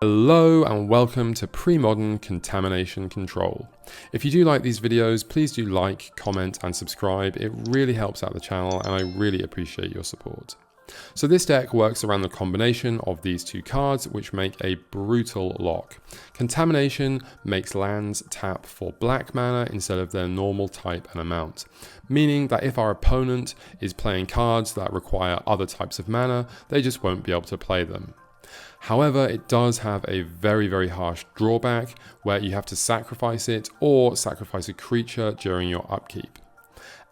Hello and welcome to Premodern Contamination Control. If you do like these videos, please do like, comment and subscribe. It really helps out the channel and I really appreciate your support. So this deck works around the combination of these two cards which make a brutal lock. Contamination makes lands tap for black mana instead of their normal type and amount, meaning that if our opponent is playing cards that require other types of mana, they just won't be able to play them. However, it does have a very harsh drawback where you have to sacrifice it or sacrifice a creature during your upkeep.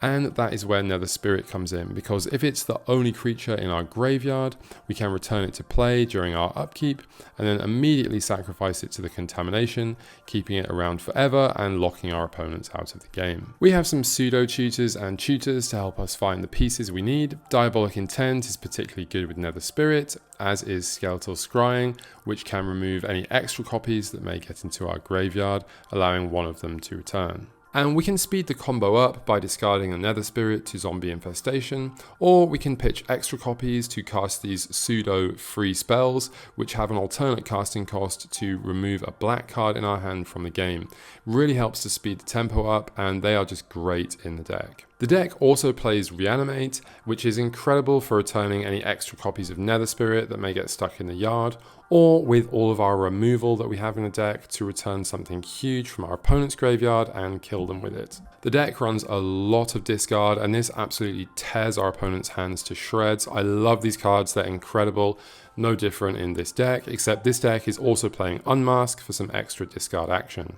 And that is where Nether Spirit comes in, because if it's the only creature in our graveyard, we can return it to play during our upkeep and then immediately sacrifice it to the contamination, keeping it around forever and locking our opponents out of the game. We have some pseudo tutors and tutors to help us find the pieces we need. Diabolic Intent is particularly good with Nether Spirit, as is Skeletal Scrying, which can remove any extra copies that may get into our graveyard, allowing one of them to return. And we can speed the combo up by discarding a Nether Spirit to Zombie Infestation, or we can pitch extra copies to cast these pseudo free spells, which have an alternate casting cost to remove a black card in our hand from the game. Really helps to speed the tempo up, and they are just great in the deck. The deck also plays Reanimate, which is incredible for returning any extra copies of Nether Spirit that may get stuck in the yard, or with all of our removal that we have in the deck to return something huge from our opponent's graveyard and kill them with it. The deck runs a lot of discard and this absolutely tears our opponent's hands to shreds. I love these cards, they're incredible. No different in this deck, except this deck is also playing Unmask for some extra discard action.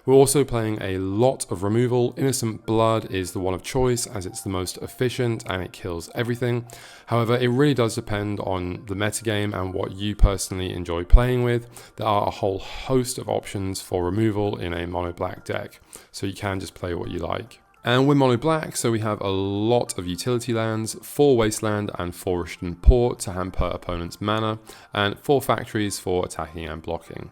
We're also playing a lot of removal. Innocent Blood is the one of choice as it's the most efficient and it kills everything. However, it really does depend on the metagame and what you personally enjoy playing with. There are a whole host of options for removal in a mono black deck, so you can just play what you like. And we're mono black, so we have a lot of utility lands, 4 Wasteland and 4 Rishton Port to hamper opponent's mana, and 4 factories for attacking and blocking.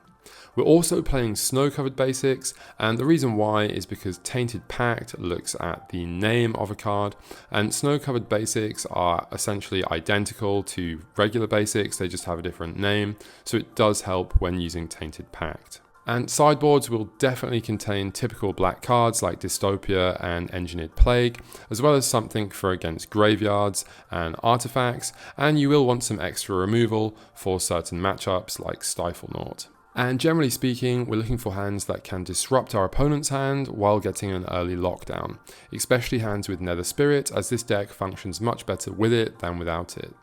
We're also playing snow-covered basics, and the reason why is because Tainted Pact looks at the name of a card, and snow-covered basics are essentially identical to regular basics, they just have a different name, so it does help when using Tainted Pact. And sideboards will definitely contain typical black cards like Dystopia and Engineered Plague, as well as something for against graveyards and artifacts, and you will want some extra removal for certain matchups like Stiflenaught. And generally speaking, we're looking for hands that can disrupt our opponent's hand while getting an early lockdown, especially hands with Nether Spirit, as this deck functions much better with it than without it.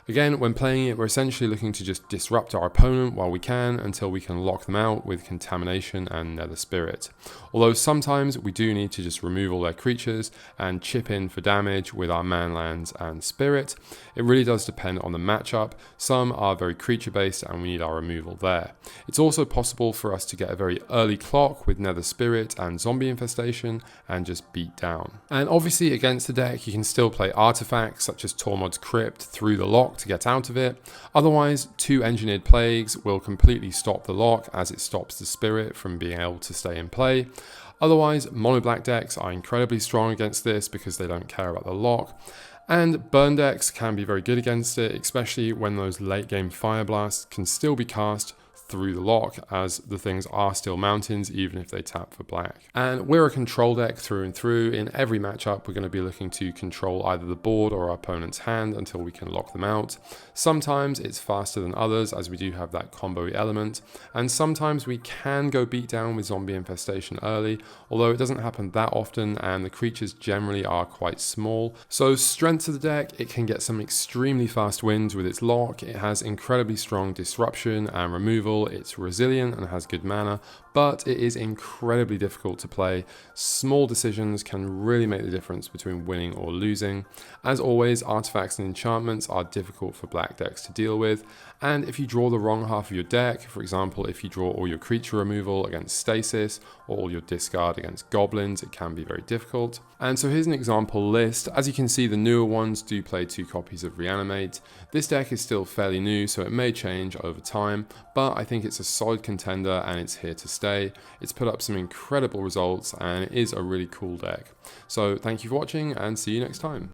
Again, when playing it, we're essentially looking to just disrupt our opponent while we can until we can lock them out with Contamination and Nether Spirit. Although sometimes we do need to just remove all their creatures and chip in for damage with our man lands and Spirit. It really does depend on the matchup. Some are very creature based and we need our removal there. It's also possible for us to get a very early clock with Nether Spirit and Zombie Infestation and just beat down. And obviously against the deck, you can still play artifacts such as Tormod's Crypt through the lock to get out of it. Otherwise, 2 Engineered Plagues will completely stop the lock as it stops the Spirit from being able to stay in play. Otherwise, mono black decks are incredibly strong against this because they don't care about the lock. And burn decks can be very good against it, especially when those late game Fire Blasts can still be cast through the lock, as the things are still mountains even if they tap for black. And we're a control deck through and through. In every matchup, we're going to be looking to control either the board or our opponent's hand until we can lock them out. Sometimes it's faster than others, as we do have that combo element, and sometimes we can go beat down with Zombie Infestation early, although it doesn't happen that often and the creatures generally are quite small. So strength of the deck, it can get some extremely fast wins with its lock. It has incredibly strong disruption and removal. It's resilient and has good mana, but it is incredibly difficult to play. Small decisions can really make the difference between winning or losing. As always, artifacts and enchantments are difficult for black decks to deal with, and if you draw the wrong half of your deck, for example, if you draw all your creature removal against Stasis or all your discard against goblins, it can be very difficult. And so here's an example list. As you can see, the newer ones do play 2 copies of Reanimate. This deck is still fairly new, so it may change over time, but I think it's a solid contender and it's here to stay. It's put up some incredible results and it is a really cool deck. So thank you for watching and see you next time.